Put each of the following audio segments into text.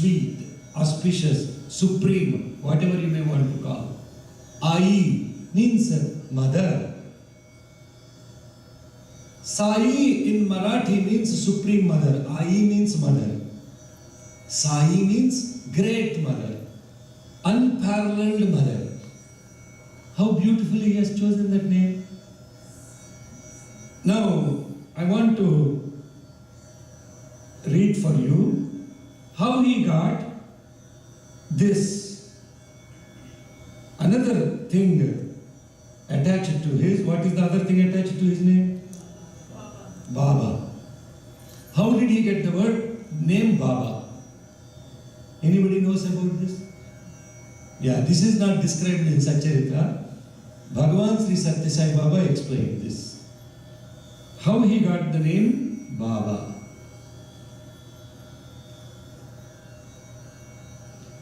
sweet, auspicious, supreme, whatever you may want to call. Ai means mother. Sai in Marathi means supreme mother. Ai means mother. Sai means great mother, unparalleled mother. How beautifully he has chosen that name. Now, I want to read for you how he got this. Another thing attached to his, what is the other thing attached to his name? Baba. How did he get the word name Baba? Anybody knows about this? Yeah, this is not described in Satcharitra. Bhagavan Sri Satya Sai Baba explained this. How he got the name Baba.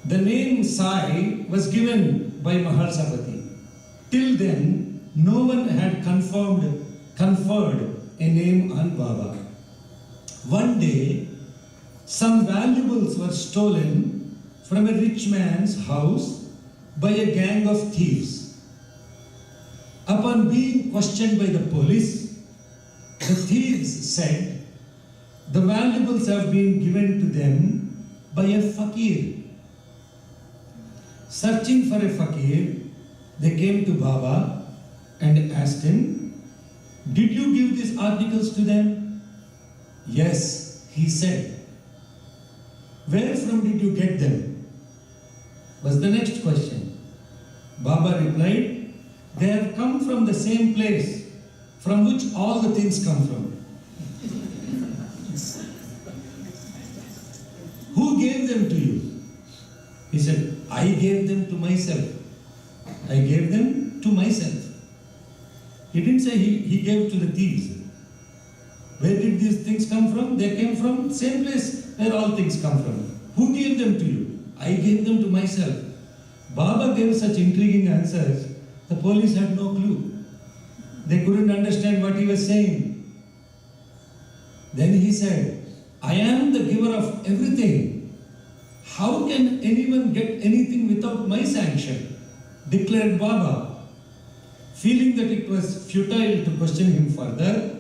The name Sai was given by Mahalsapati. Till then, no one had conferred a name on Baba. One day, some valuables were stolen from a rich man's house by a gang of thieves. Upon being questioned by the police, the thieves said, the valuables have been given to them by a fakir. Searching for a fakir, they came to Baba and asked him, did you give these articles to them? Yes, he said. Where from did you get them? Was the next question. Baba replied, they have come from the same place from which all the things come from. Who gave them to you? He said, I gave them to myself. I gave them to myself. He didn't say he gave to the thieves. Where did these things come from? They came from the same place where all things come from. Who gave them to you? I gave them to myself. Baba gave such intriguing answers, the police had no clue. They couldn't understand what he was saying. Then he said, I am the giver of everything. How can anyone get anything without my sanction? Declared Baba. Feeling that it was futile to question him further,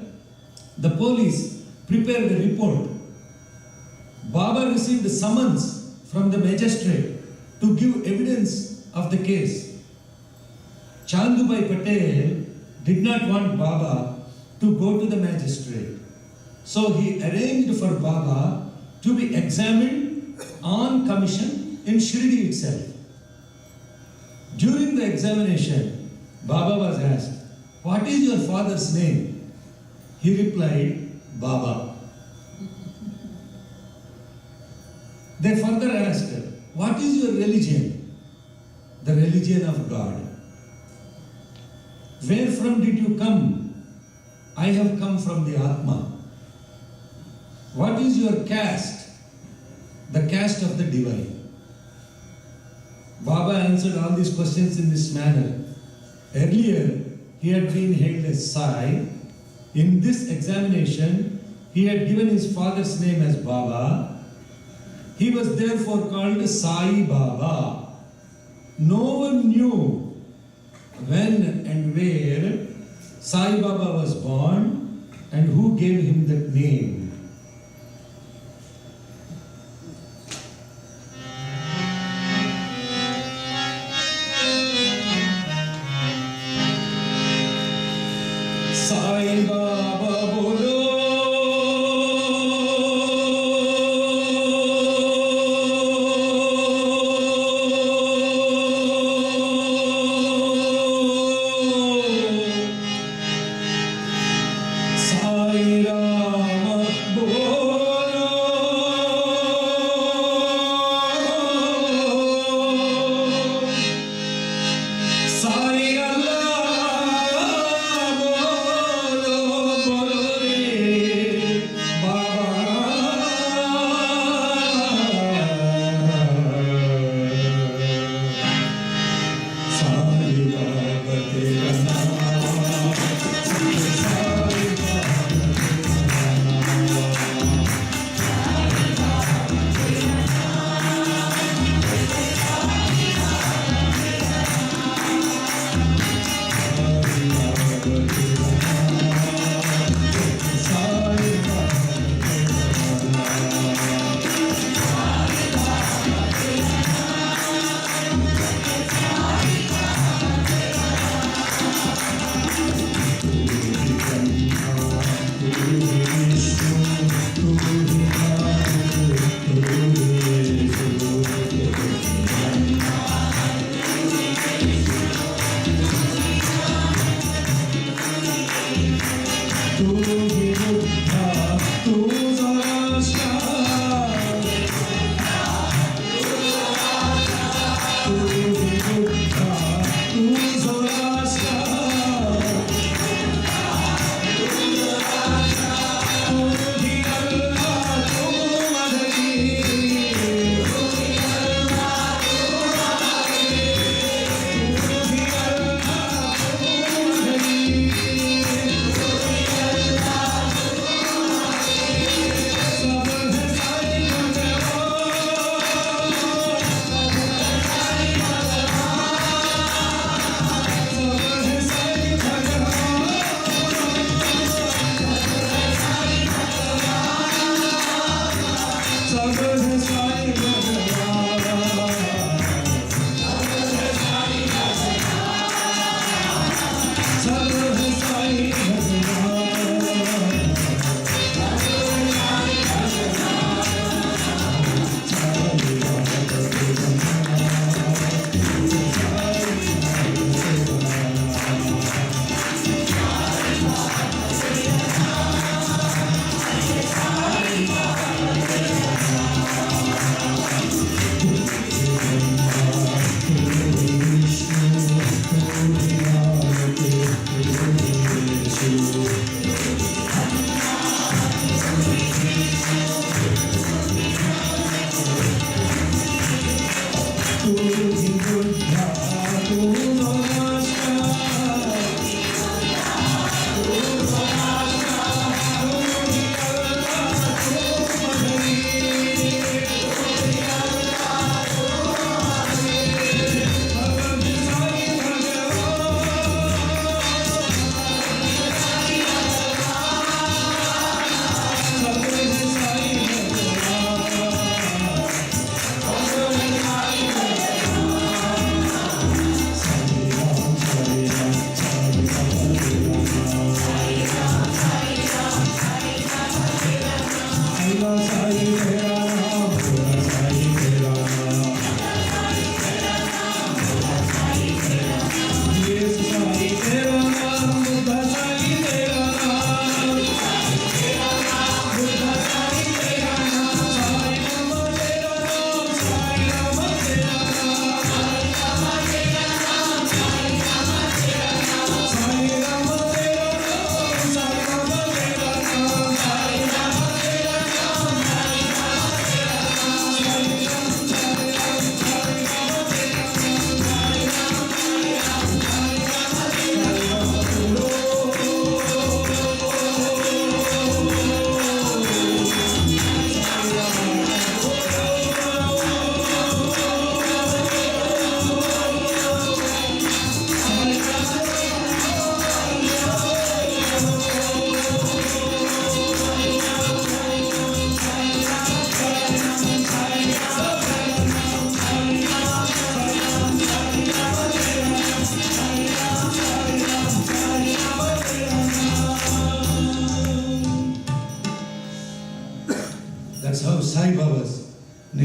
the police prepared a report. Baba received a summons from the magistrate to give evidence of the case. Chandubai Patel did not want Baba to go to the magistrate. So he arranged for Baba to be examined on commission in Shirdi itself. During the examination, Baba was asked, what is your father's name? He replied, Baba. They further asked, what is your religion? The religion of God. Where from did you come? I have come from the Atma. What is your caste? The caste of the divine. Baba answered all these questions in this manner. Earlier, he had been hailed as Sai. In this examination, he had given his father's name as Baba. He was therefore called Sai Baba. No one knew when and where Sai Baba was born and who gave him that name. Sai Baba bolo, Sai Rama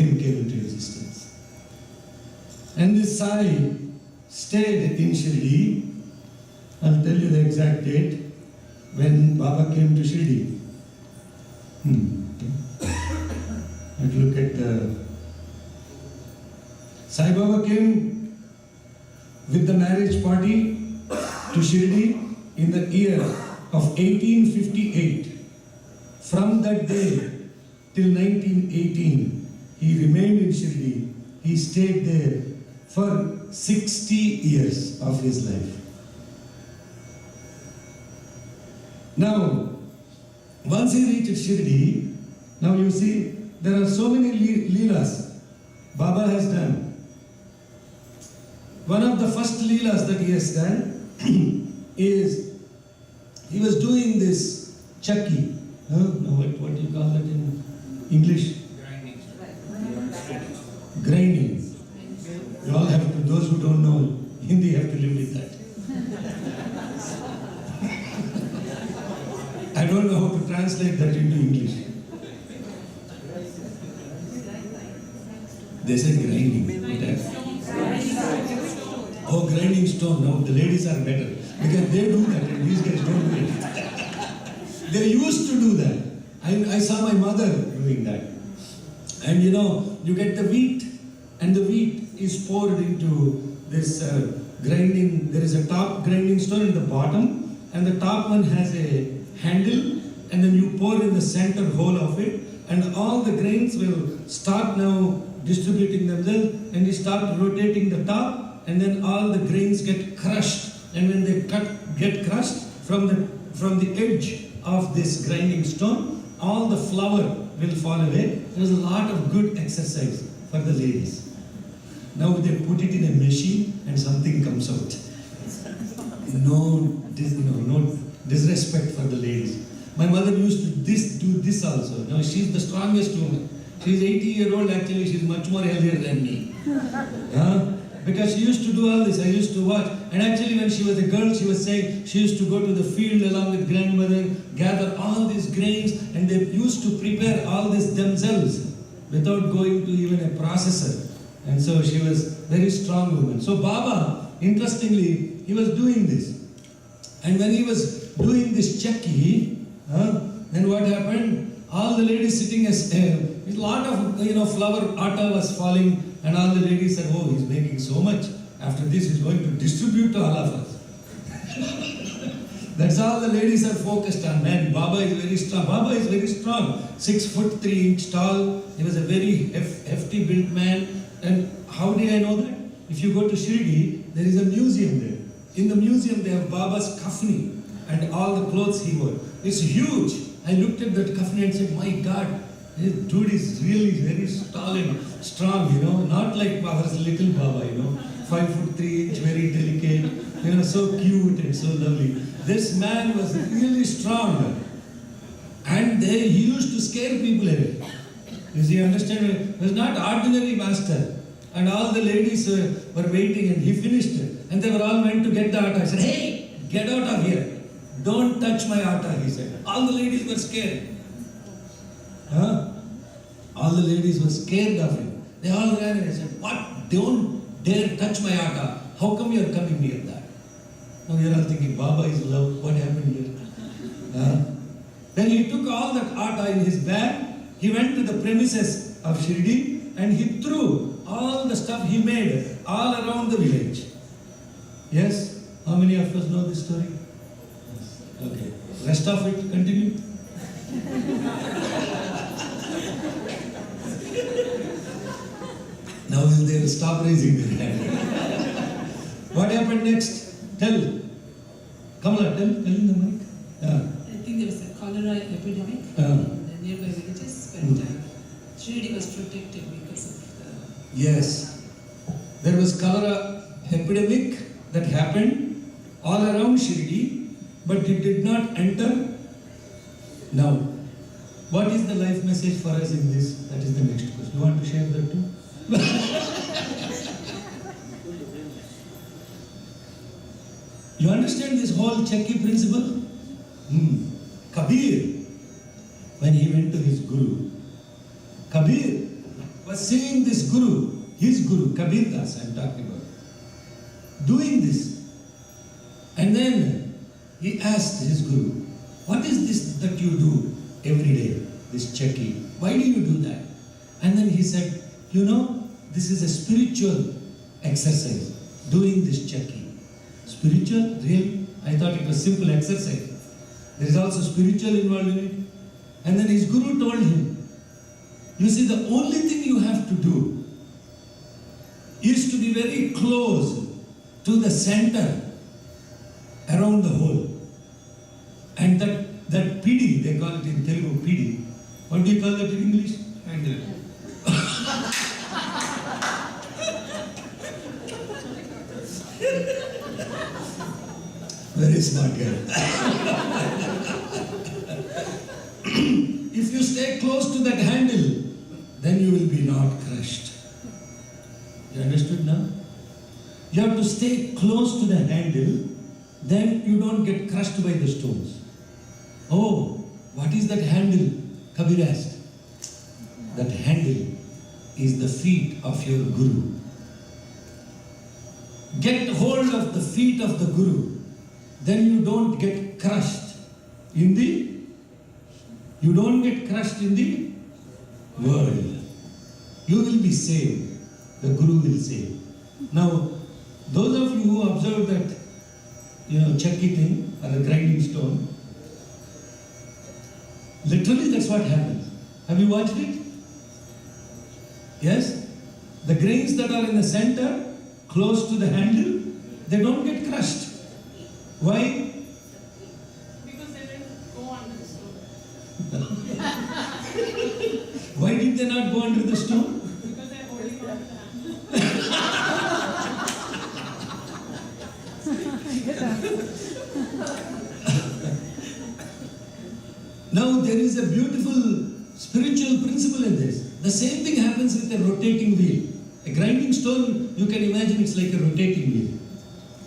Vakim came into existence. And this Sai stayed in Shirdi. I'll tell you the exact date when Baba came to Shirdi. Let's look at the... Sai Baba came with the marriage party to Shirdi in the year of 1858. From that day till 1918, he remained in Shirdi. He stayed there for 60 years of his life. Now, once he reached Shirdi, now you see, there are so many leelas Baba has done. One of the first leelas that he has done is, he was doing this chakki. What do you call that in English? Grinding. You all have to, those who don't know Hindi have to live with that. I don't know how to translate that into English. They say grinding. Oh, grinding stone. Now the ladies are better because they do that and these guys don't do it. They used to do that. I saw my mother doing that. And you get the wheat, and the wheat is poured into this grinding. There is a top grinding stone in the bottom, and the top one has a handle, and then you pour in the center hole of it, and all the grains will start now distributing themselves, and you start rotating the top, and then all the grains get crushed. And when they get crushed from the edge of this grinding stone, all the flour will fall away. There's a lot of good exercise for the ladies. Now they put it in a machine and something comes out. No disrespect for the ladies. My mother used to do this also. Now she's the strongest woman. She's 80-year-old, actually she's much more healthier than me. Because she used to do all this, I used to watch. And actually when she was a girl, she was saying she used to go to the field along with grandmother, gather all these grains, and they used to prepare all this themselves without going to even a processor. And so she was a very strong woman. So Baba, interestingly, he was doing this. And when he was doing this chakki, then what happened? All the ladies sitting as a lot of flour atta was falling, and all the ladies said, "Oh, he's making so much. After this, he's going to distribute to all of us." That's all the ladies are focused on. Man, Baba is very strong. Baba is very strong. 6'3" tall. He was a very hefty built man. And how did I know that? If you go to Shirdi, there is a museum there. In the museum, they have Baba's kafni and all the clothes he wore. It's huge. I looked at that kafni and said, "My God, this dude is really very tall and strong, not like our little Baba, 5'3", very delicate, so cute and so lovely." This man was really strong. And he used to scare people away. You see, understand? He was not ordinary master. And all the ladies were waiting, and he finished it. And they were all went to get the atta. I said, "Hey, get out of here. Don't touch my atta," he said. All the ladies were scared. All the ladies were scared of him. They all ran and said, "What? Don't dare touch my atta. How come you are coming near that?" Now you are all thinking, Baba is love. What happened here? Then he took all that atta in his bag. He went to the premises of Shirdi and he threw all the stuff he made all around the village. Yes? How many of us know this story? Yes. Okay. Rest of it, continue. Now they will stop raising their hand. What happened next? Tell. Kamala, tell in the mic. I think there was a cholera epidemic in the nearby villages, but Shirdi was protected because of the... Yes. There was cholera epidemic that happened all around Shirdi, but it did not enter. Now, what is the life message for us in this? That is the next question. You want to share that too? You understand this whole Chakki principle? Kabir, when he went to his guru, Kabir was singing seeing this Guru, his Guru, Kabir Das, I am talking about, doing this. And then he asked his Guru, what is this that you do every day, this checking? Why do you do that? And then he said, you know, this is a spiritual exercise, doing this checking. Spiritual? Really? I thought it was simple exercise. There is also spiritual involved in it. And then his Guru told him, you see, the only thing you have to do is to be very close to the center around the hole. And that pidi, they call it in Telugu pidi. What do you call that in English? Handle. Very smart girl. If you stay close to that handle, then you will be not crushed. You understood now? You have to stay close to the handle, then you don't get crushed by the stones. Oh, what is that handle? Kabir asked. That handle is the feet of your Guru. Get hold of the feet of the Guru, then you don't get crushed in the world. You will be saved. The Guru will save. Now, those of you who observe that, chakki thing or a grinding stone, literally that's what happens. Have you watched it? Yes? The grains that are in the center, close to the handle, they don't get crushed. Why? Because they didn't go under the stone. Why did they not go under the stone? Because they're holding on to the Now there is a beautiful spiritual principle in this. The same thing happens with a rotating wheel. A grinding stone, you can imagine it's like a rotating wheel.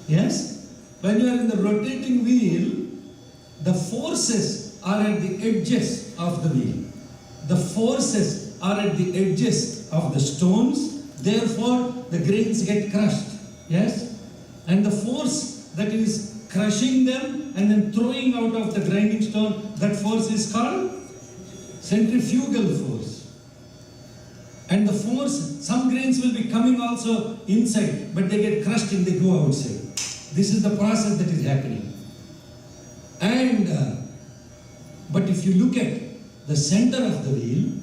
Yes? When you are in the rotating wheel, the forces are at the edges of the wheel. The forces are at the edges of the stones, therefore the grains get crushed. Yes? And the force that is crushing them and then throwing out of the grinding stone, that force is called centrifugal force. And the force, some grains will be coming also inside, but they get crushed and they go outside. This is the process that is happening. And, but if you look at the center of the wheel,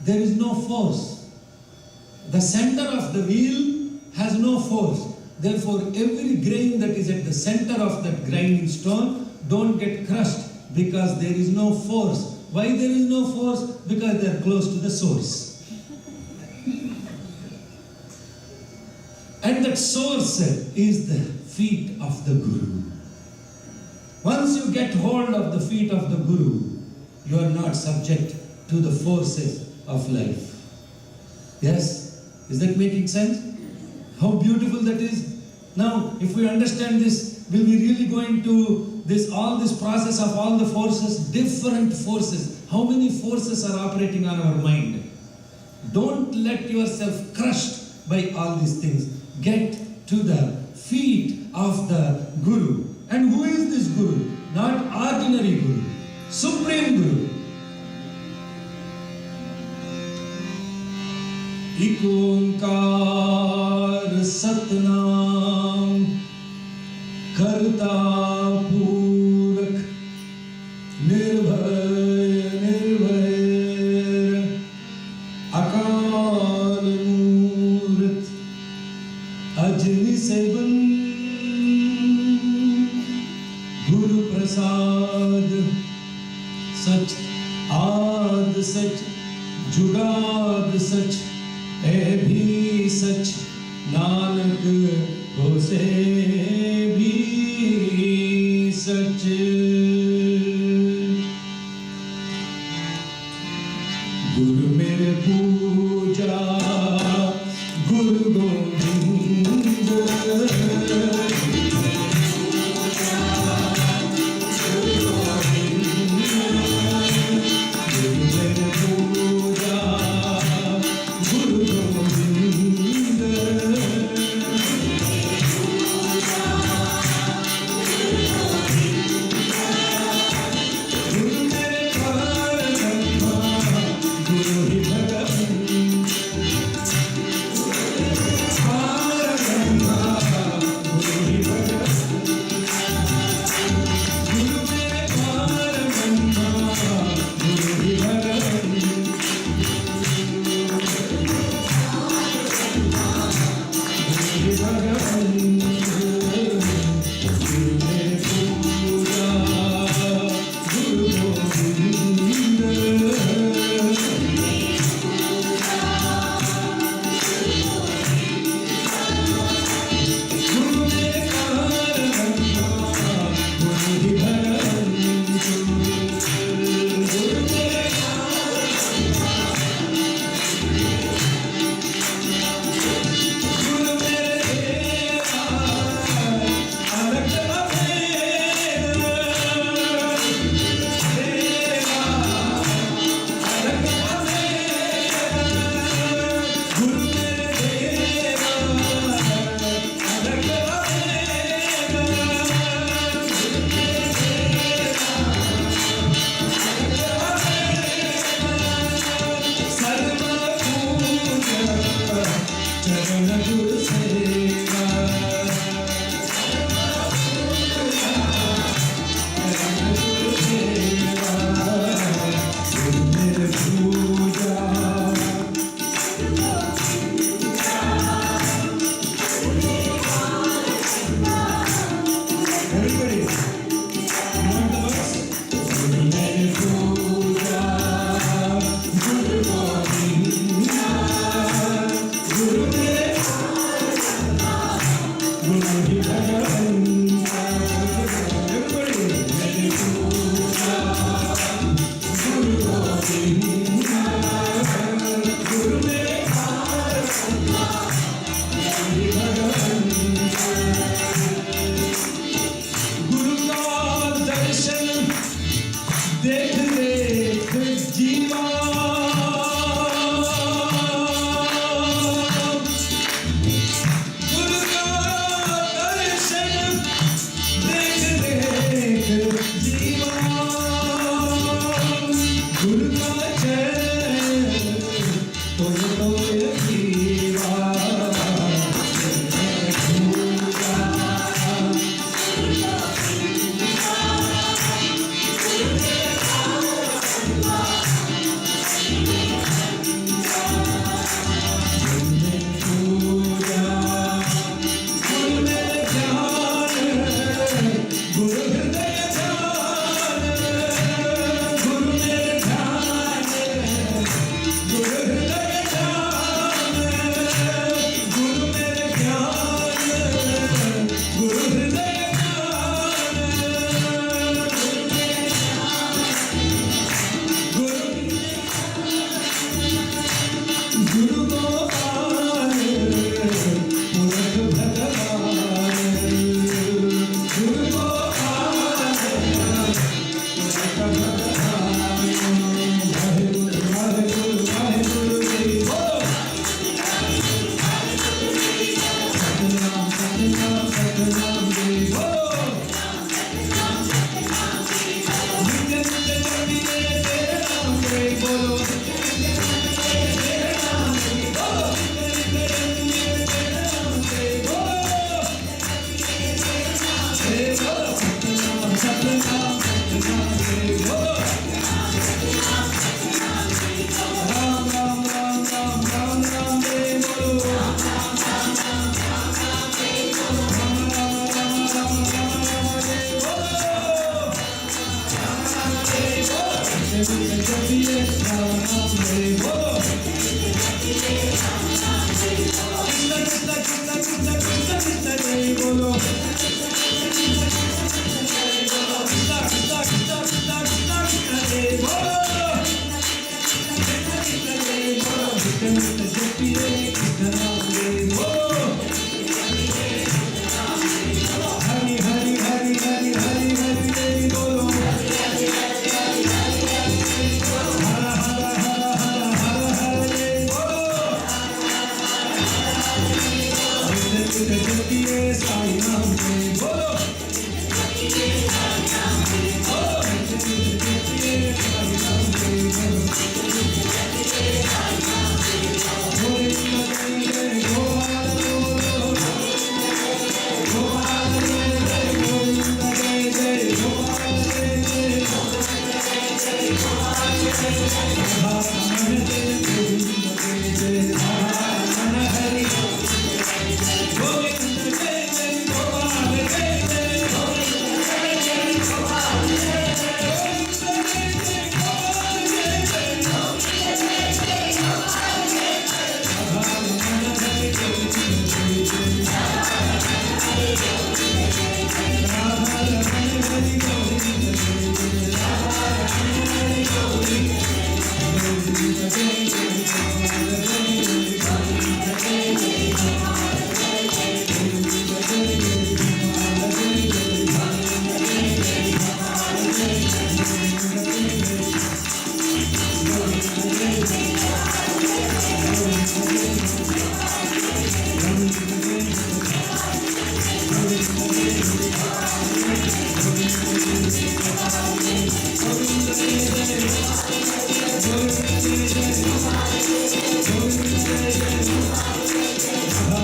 there is no force. The center of the wheel has no force. Therefore, every grain that is at the center of that grinding stone don't get crushed because there is no force. Why there is no force? Because they are close to the source. And that source is the feet of the Guru. Once you get hold of the feet of the Guru, you are not subject to the forces of life. Yes? Is that making sense? How beautiful that is. Now, if we understand this, will we really go into all this process of all the forces, different forces? How many forces are operating on our mind? Don't let yourself crushed by all these things. Get to the feet of the Guru. And who is this Guru? Not ordinary Guru, Supreme Guru. एक ओंकार सतनाम करता पूरख निर्भय निर्भय अकाल मूर्त अजनि seven Guru Prasad सच आद सच जुगाद सच है भी सच नानक होसे भी सच गुरु मेरे पूजा गुरु Govind Guru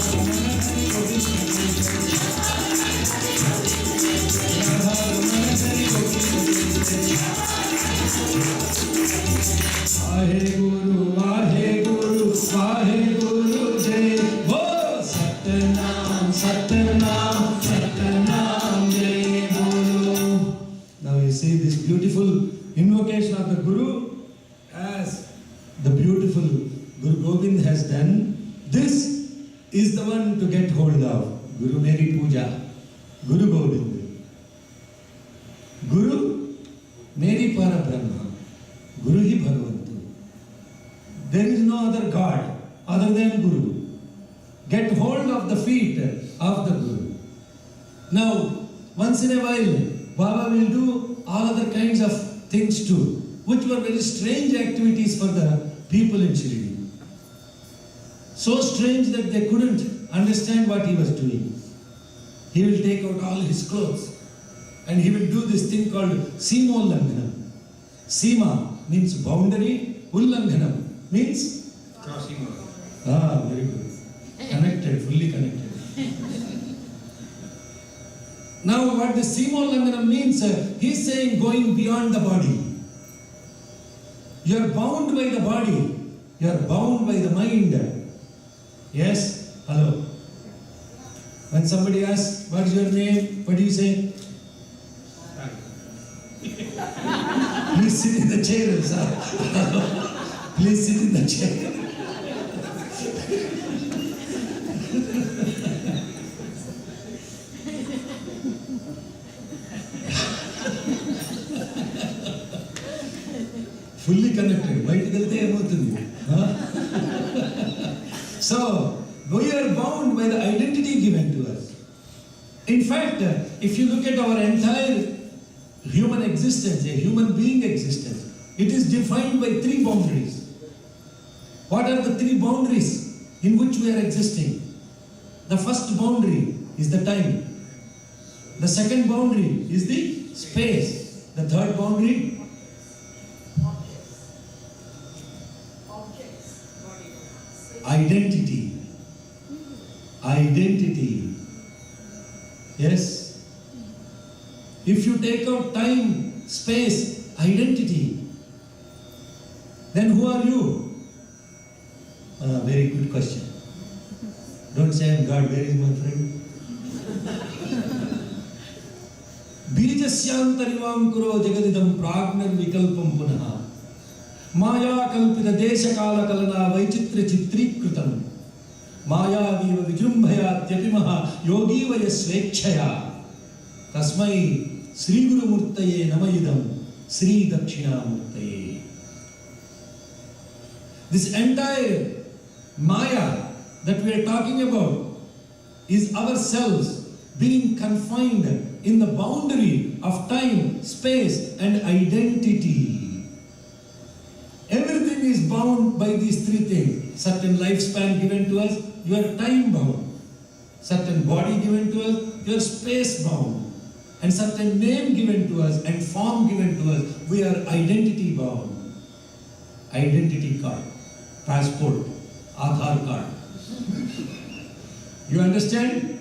Now you see this beautiful invocation of the Guru as the beautiful Guru Gobind has done. This is the one to get hold of. Guru Meri Puja, Guru Gobind. Guru Meri Para Brahma, Guru Hi Bhagavantu. There is no other God other than Guru. Get hold of the feet of the Guru. Now, once in a while, Baba will do all other kinds of things too, which were very strange activities for the people in Shirdi. So strange that they couldn't understand what he was doing. He will take out all his clothes and he will do this thing called Simolanghanam. Sima means boundary, Ullanghanam means Crossing over. very good. Connected, fully connected. Now what the Simolanghanam means, he's saying going beyond the body. You are bound by the body. You are bound by the mind. Yes? Hello? When somebody asks, what is your name? What do you say? Please sit in the chair, sir. Please sit in the chair. Fully connected. So, we are bound by the identity given to us. In fact, if you look at our entire human existence, a human being existence, it is defined by three boundaries. What are the three boundaries in which we are existing? The first boundary is the time. The second boundary is the space. The third boundary? Identity. Identity. Yes? If you take out time, space, identity, then who are you? Very good question. Don't say I'm God. Where is my friend? Bijasyantarivam kuro jagadidam pragnar vikalpam punaha. Maya kalpita desha kala kalana vaichitra chitrikritam. Maya viva vijrumbhaya tyapimaha yogi vaya svekshaya. Tasmai Sri Guru Murtaye Namayidam Sri Dakshina Murtaye. This entire Maya that we are talking about is ourselves being confined in the boundary of time, space and identity. Everything is bound by these three things. Certain lifespan given to us, you are time bound. Certain body given to us, you are space bound. And certain name given to us and form given to us, we are identity bound. Identity card, passport, Aadhaar card. You understand?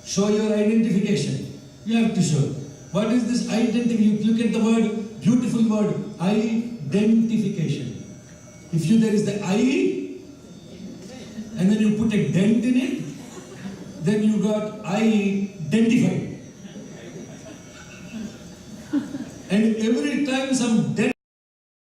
Show your identification. You have to show. What is this identity? You look at the word, beautiful word, identification. If there is the I, and then you put a dent in it, then you got identified. And every time some dent